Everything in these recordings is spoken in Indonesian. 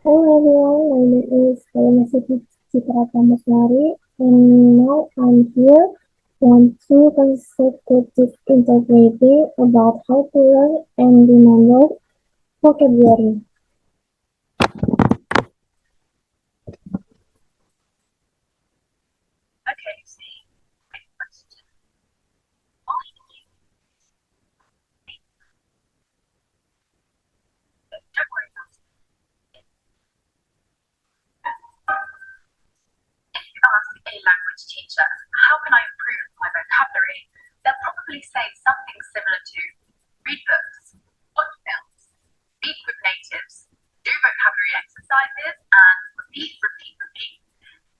Hello everyone, my name is Kayanasiti Citra Tamasari, and now I'm here on two consecutive integrating about how to learn and remember vocabulary. Okay, see, my question. Why do you don't worry about it. If you ask a language teacher, how can I improve my vocabulary? They'll probably say something similar to read books, watch films, speak with natives, do vocabulary exercises, and repeat, repeat, repeat.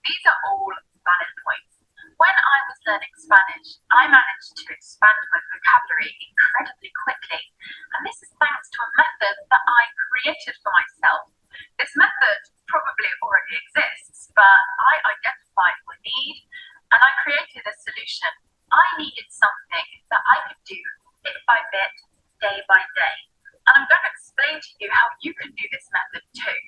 These are all valid points. When I was learning Spanish, I managed to expand my vocabulary incredibly quickly, and this is thanks to a method that I created for myself. This method probably already exists, but I identified my need and I created a solution. I needed something that I could do bit by bit, day by day. And I'm going to explain to you how you can do this method too.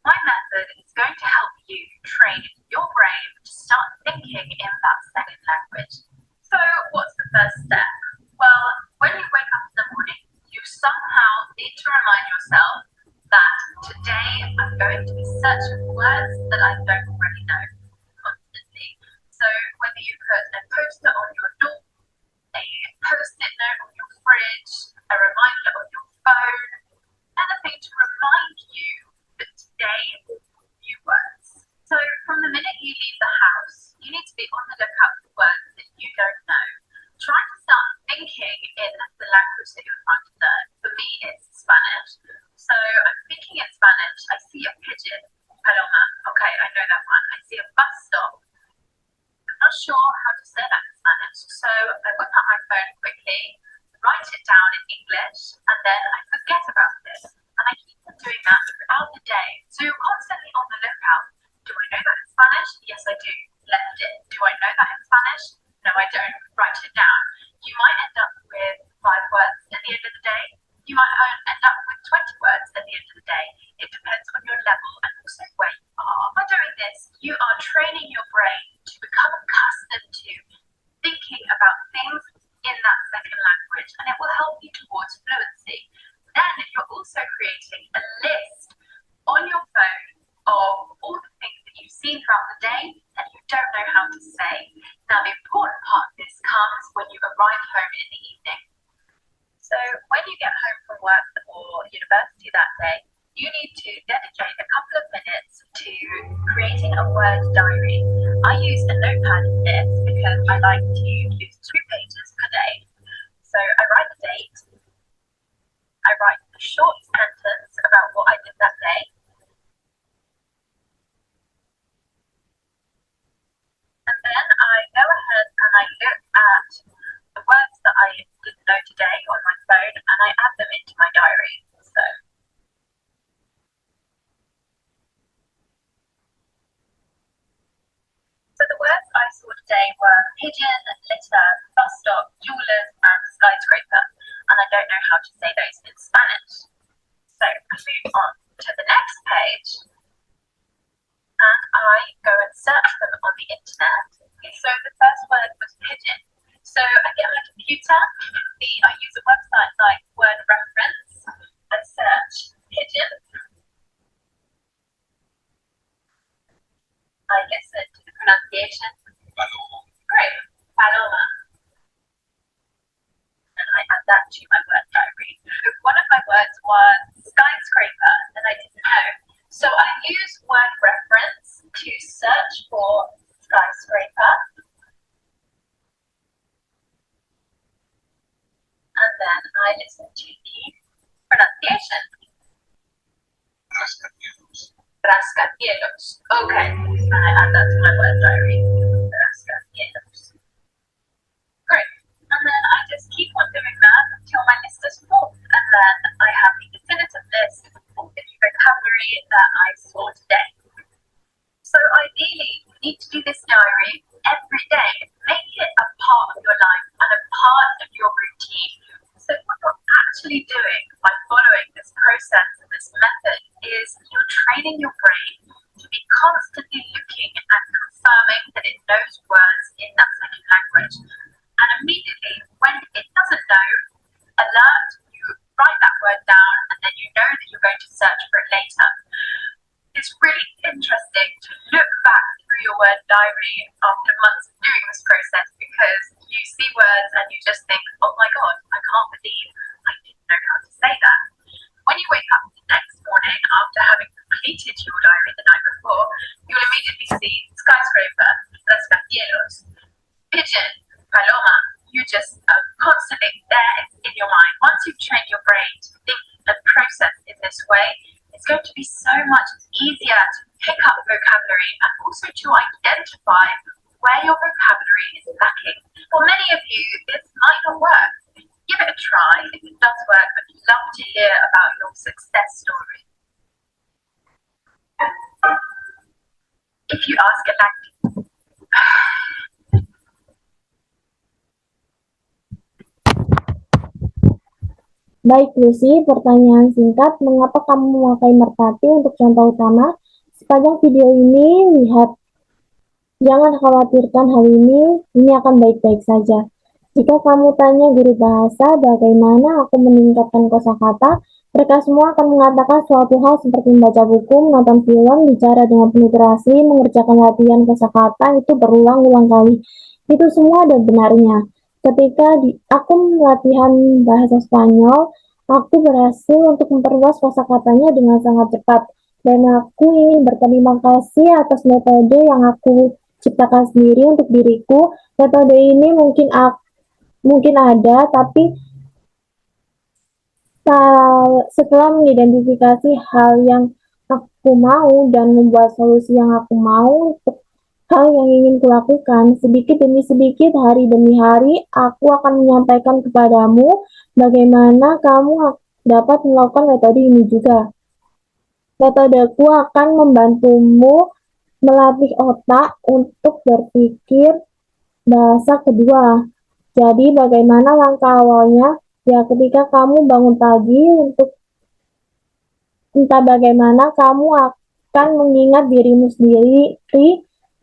My method is going to help you train your brain to start thinking in that second language. So, what's the first step? Well, when you wake up in the morning, you somehow need to remind yourself that today I'm going to be searching for words that I don't already know constantly. So, whether you put a poster on your door, a post-it note on your fridge, a reminder on your phone, anything to remind you that today will be new words. So from the minute you leave the house, you need to be on the lookout for words that you don't know. Try to start thinking in the language that you're trying to learn. For me, it's Spanish. So I'm thinking in Spanish. I see a pigeon, paloma. Okay, I know that one. I see a bus stop. I'm not sure how to say that in Spanish. So I whip out my phone quickly, write it down in English, and then I forget about it. And I keep on doing that throughout the day. So you're constantly on the lookout. Do I know that in Spanish? Yes, I do. Left it. Do I know that in Spanish? No, I don't. Write it down. You might end up with 5 words at the end of the day. You might end up with 20 words at the end of the day. It depends on your level and also where you are. By doing this, you are training your brain to become accustomed to thinking about things in that second language, and it will help you towards fluency. Then you're also creating a list on your phone of all the things that you've seen throughout the day that you don't know how to say. Now, the important part of this comes when you arrive home in the evening. So when you get home from work or university that day, you need to dedicate a couple of minutes to creating a word diary. I use a notepad in this because I like to use 2 pages per day. So I write the date, I write a short sentence about what I did that day, and then I go ahead and I look at the words that I didn't know today on my phone and I add them into my diary. So the words I saw today were pigeon, litter, bus stop, jewelers, and skyscraper. And I don't know how to say those in Spanish. So I move on to the next page and I go and search them on the internet. So the first word was pigeon. So I get my computer, I use a website like Word Reference and search pigeon. I listen to the pronunciation. Great, paloma. And I add that to my word diary. One of my words was skyscraper that I didn't know. So I use Word Reference to search for skyscraper. And then I listen to the pronunciation. Rascacielos. Okay. And I add that to my word diary. Rascacielos. Great. And then I just keep on doing that until my list is full. And then I have the definitive list of all the new vocabulary that I saw today. So ideally, you need to do this diary every day. Make it a part of your life and a part of your routine. So what you're actually doing by following this process and this method is you're training your brain to be constantly looking and confirming that it knows words in that second language. And immediately, when it doesn't know, alert, you write that word down, and then you know that you're going to search for it later. It's really interesting to look back through your word diary after months of doing this process, because you see words and you just think, oh my God, I can't believe I didn't know how to say that. When you wake up the next morning after having completed your diary the night before, you'll immediately see skyscraper, rascacielos, pigeon, paloma. You just are constantly there in your mind. Once you've trained your brain to think and process in this way, it's going to be so much easier to pick up vocabulary and also to identify where your vocabulary is lacking. For many of you, this might not work. Give it a try if it does work. I'd love to hear about your success story. If you ask a language, Baik, Lucy, pertanyaan singkat, mengapa kamu memakai merpati untuk contoh utama? Sepanjang video ini, lihat, jangan khawatirkan hal ini akan baik-baik saja. Jika kamu tanya guru bahasa, bagaimana aku meningkatkan kosakata, mereka semua akan mengatakan suatu hal seperti membaca buku, menonton film, bicara dengan penuturasi, mengerjakan latihan kosakata, itu berulang-ulang kali. Itu semua ada benarnya. Ketika aku latihan bahasa Spanyol, aku berhasil untuk memperluas kosakatanya dengan sangat cepat. Dan aku ingin berterima kasih atas metode yang aku ciptakan sendiri untuk diriku. Metode ini mungkin ada, tapi setelah mengidentifikasi hal yang aku mau dan membuat solusi yang aku mau untuk hal yang ingin kulakukan, sedikit demi sedikit, hari demi hari, aku akan menyampaikan kepadamu bagaimana kamu dapat melakukan metode ini juga. Metodeku akan membantumu melatih otak untuk berpikir bahasa kedua. Jadi bagaimana langkah awalnya? Ya, ketika kamu bangun pagi, untuk entah bagaimana kamu akan mengingat dirimu sendiri,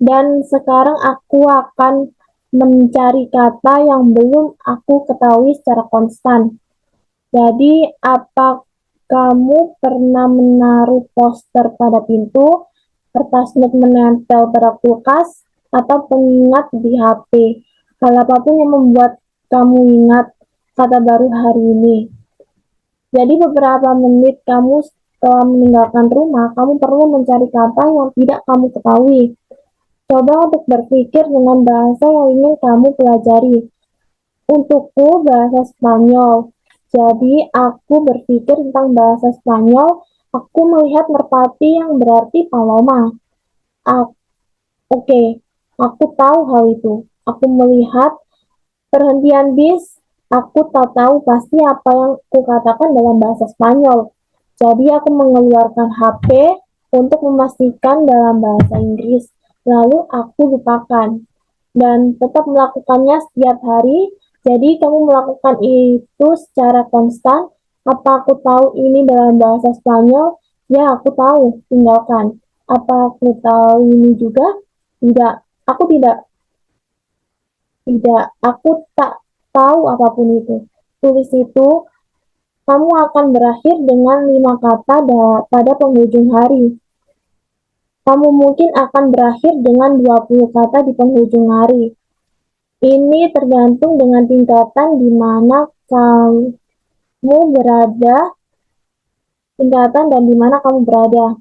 dan sekarang aku akan mencari kata yang belum aku ketahui secara konstan. Jadi, apa kamu pernah menaruh poster pada pintu, kertas not menempel pada kulkas, atau pengingat di HP? Hal apapun yang membuat kamu ingat kata baru hari ini. Jadi beberapa menit kamu setelah meninggalkan rumah, kamu perlu mencari kata yang tidak kamu ketahui. Coba untuk berpikir dengan bahasa yang ingin kamu pelajari. Untukku, bahasa Spanyol. Jadi, aku berpikir tentang bahasa Spanyol. Aku melihat merpati yang berarti paloma. Oke, aku tahu hal itu. Aku melihat perhentian bis. Aku tak tahu pasti apa yang kukatakan dalam bahasa Spanyol. Jadi, aku mengeluarkan HP untuk memastikan dalam bahasa Inggris. Lalu aku lupakan dan tetap melakukannya setiap hari. Jadi kamu melakukan itu secara konstan. Apa aku tahu ini dalam bahasa Spanyol? Ya, aku tahu. Tinggalkan. Apa aku tahu ini juga? Tidak. Aku tidak. Aku tak tahu apapun itu. Tulis itu. Kamu akan berakhir dengan 5 kata pada penghujung hari. Kamu mungkin akan berakhir dengan 20 kata di penghujung hari. Ini tergantung dengan tingkatan di mana kamu berada, dan di mana kamu berada.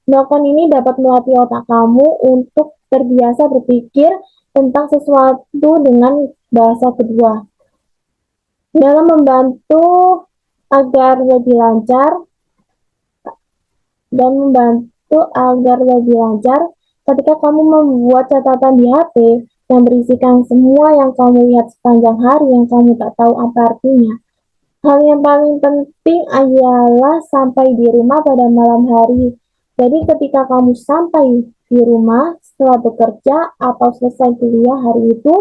Melakukan ini dapat melatih otak kamu untuk terbiasa berpikir tentang sesuatu dengan bahasa kedua. Dalam membantu agar lebih lancar, ketika kamu membuat catatan di HP yang berisikan semua yang kamu lihat sepanjang hari yang kamu tak tahu apa artinya. Hal yang paling penting adalah sampai di rumah pada malam hari. Jadi ketika kamu sampai di rumah setelah bekerja atau selesai kuliah hari itu,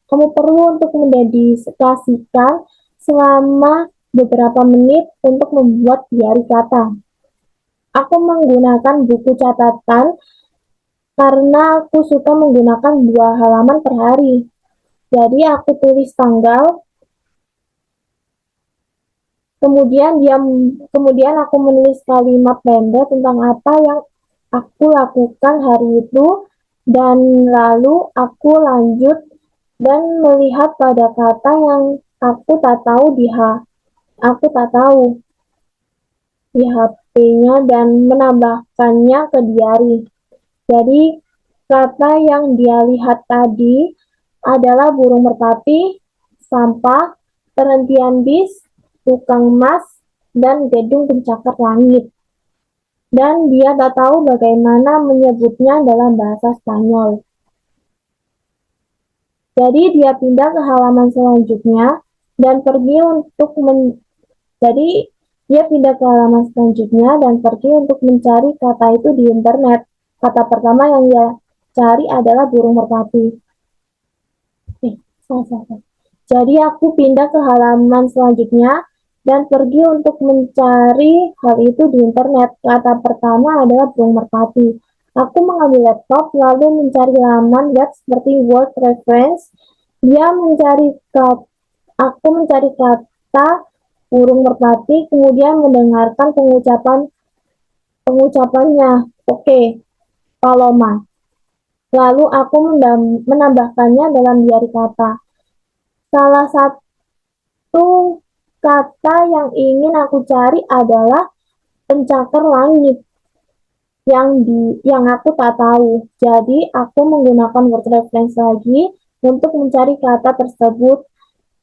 kamu perlu untuk mendedikasikan selama beberapa menit untuk membuat diari kata. Aku menggunakan buku catatan karena aku suka menggunakan 2 halaman per hari. Jadi aku tulis tanggal, kemudian aku menulis kalimat pendek tentang apa yang aku lakukan hari itu, dan lalu aku lanjut dan melihat pada kata yang aku tak tahu aku tak tahu di HP-nya dan menambahkannya ke diary. Jadi kata yang dia lihat tadi adalah burung merpati, sampah, perhentian bis, tukang emas, dan gedung pencakar langit. Dan dia tak tahu bagaimana menyebutnya dalam bahasa Spanyol. Jadi dia pindah ke halaman selanjutnya dan pergi untuk jadi dia pindah ke halaman selanjutnya dan pergi untuk mencari kata itu di internet. Kata pertama yang dia cari adalah burung merpati. Salah. Jadi aku pindah ke halaman selanjutnya dan pergi untuk mencari hal itu di internet. Kata pertama adalah burung merpati. Aku mengambil laptop lalu mencari laman web seperti Word Reference. Aku mencari kata burung merpati, kemudian mendengarkan pengucapannya. Oke, Paloma. Lalu aku menambahkannya dalam diary kata. Salah satu kata yang ingin aku cari adalah pencakar langit yang aku tak tahu. Jadi aku menggunakan word reference lagi untuk mencari kata tersebut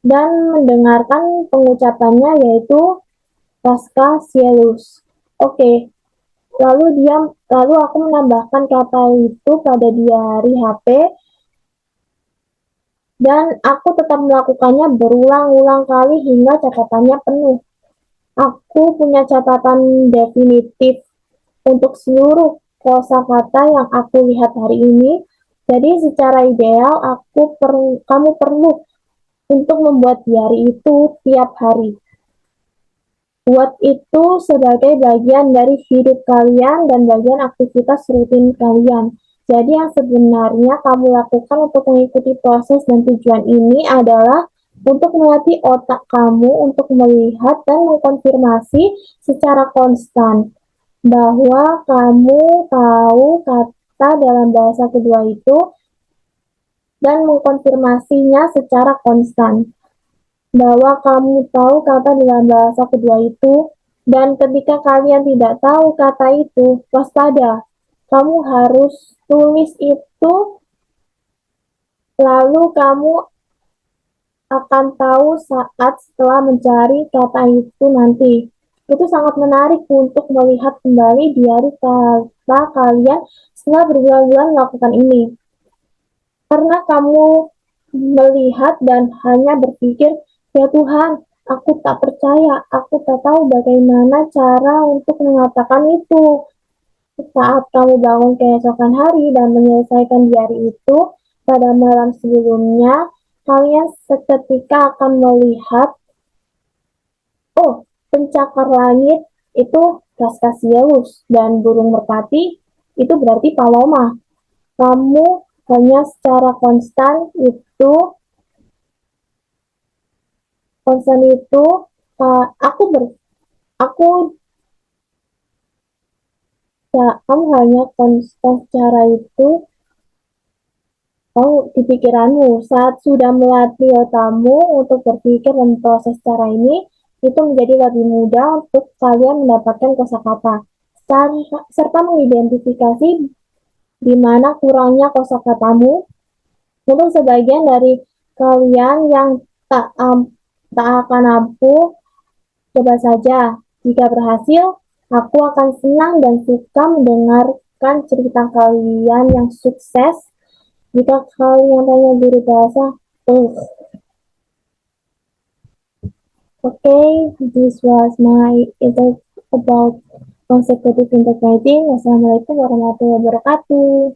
dan mendengarkan pengucapannya, yaitu Rascacielos. Oke. Lalu aku menambahkan kata itu pada diary HP dan aku tetap melakukannya berulang-ulang kali hingga catatannya penuh. Aku punya catatan definitif untuk seluruh kosakata yang aku lihat hari ini. Jadi secara ideal kamu perlu untuk membuat diary itu tiap hari. Buat itu sebagai bagian dari hidup kalian dan bagian aktivitas rutin kalian. Jadi yang sebenarnya kamu lakukan untuk mengikuti proses dan tujuan ini adalah untuk melatih otak kamu untuk melihat dan mengkonfirmasi secara konstan bahwa kamu tahu kata dalam bahasa kedua itu dan mengkonfirmasinya secara konstan bahwa kamu tahu kata dalam bahasa kedua itu, dan ketika kalian tidak tahu kata itu, waspada. Kamu harus tulis itu, lalu kamu akan tahu saat setelah mencari kata itu nanti. Itu sangat menarik untuk melihat kembali diary kata kalian setelah berbulan-bulan melakukan ini. Karena kamu melihat dan hanya berpikir, ya Tuhan, aku tak percaya, aku tak tahu bagaimana cara untuk mengatakan itu. Saat kamu bangun keesokan hari dan menyelesaikan diary itu pada malam sebelumnya, kalian seketika akan melihat, oh, pencakar langit itu Rascacielos dan burung merpati itu berarti Paloma. Kamu hanya secara konstan itu aku kamu hanya konstan secara itu di pikiranmu. Saat sudah melatih otakmu untuk berpikir dan proses cara ini, itu menjadi lebih mudah untuk kalian mendapatkan kosakata serta mengidentifikasi di mana kurangnya kosakatamu. Untuk sebagian dari kalian yang tak akan ampuh, coba saja. Jika berhasil, aku akan senang dan suka mendengarkan cerita kalian yang sukses. Jika kalian tanya guru bahasa, okay, this was my intro about consecutive interpreting. Wassalamualaikum warahmatullahi wabarakatuh.